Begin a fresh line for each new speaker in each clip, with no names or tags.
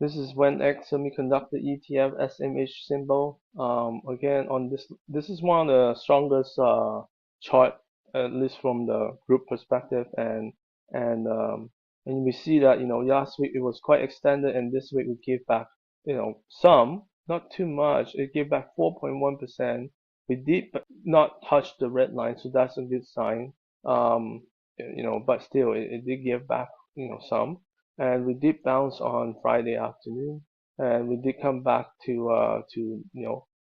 This is when X Semiconductor ETF SMH symbol. Again, on this is one of the strongest chart, at least from the group perspective, and um, and we see that last week it was quite extended, and this week we gave back some, not too much. It gave back 4.1%. We did not touch the red line, so that's a good sign. Um, but still, it did give back some, and we did bounce on Friday afternoon, and we did come back to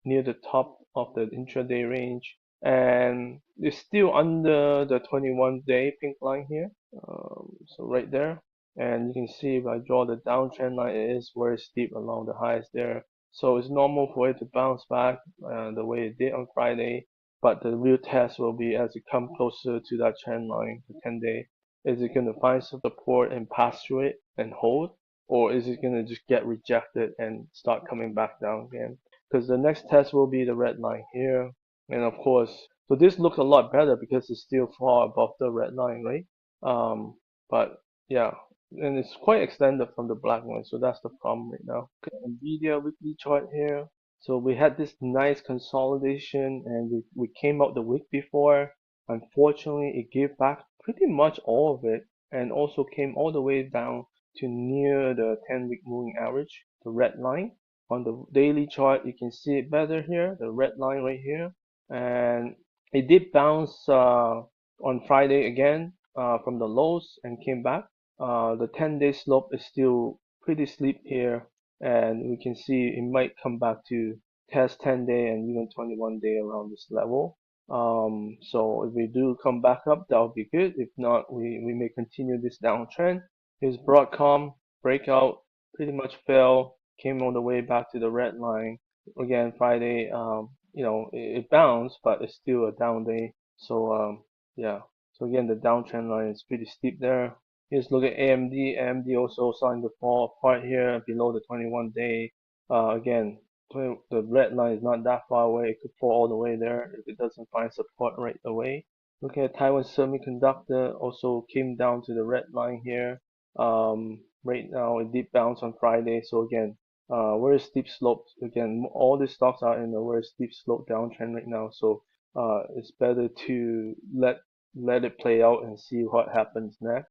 near the top of the intraday range, and it's still under the 21-day pink line here. So right there, and you can see if I draw the downtrend line, it is very steep along the highs there. So it's normal for it to bounce back the way it did on Friday, but the real test will be as it come closer to that trend line, the 10-day. Is it going to find support and pass through it and hold, or is it going to just get rejected and start coming back down again? Because the next test will be the red line here, and of course, so this looks a lot better because it's still far above the red line, right? But yeah, and it's quite extended from the black one, so that's the problem right now. Okay, NVDA weekly chart here. So we had this nice consolidation, and we came out the week before. Unfortunately, it gave back pretty much all of it, and also came all the way down to near the 10-week moving average, the red line. On the daily chart, you can see it better here, the red line right here, and it did bounce on Friday again from the lows and came back. The 10-day slope is still pretty steep here, and we can see it might come back to test 10-day and even 21-day around this level. So if we do come back up, that would be good. If not, we may continue this downtrend. Here's Broadcom breakout, pretty much fell, came all the way back to the red line. Again, Friday, it bounced, but it's still a down day. So yeah. So again, the downtrend line is pretty steep there. Here's look at AMD. AMD also starting to fall apart here below the 21-day. Again, the red line is not that far away. It could fall all the way there if it doesn't find support right away. Looking at Taiwan Semiconductor, also came down to the red line here. Right now it did bounce on Friday, so again, very steep slopes. Again, all these stocks are in a very steep slope downtrend right now, so it's better to let it play out and see what happens next.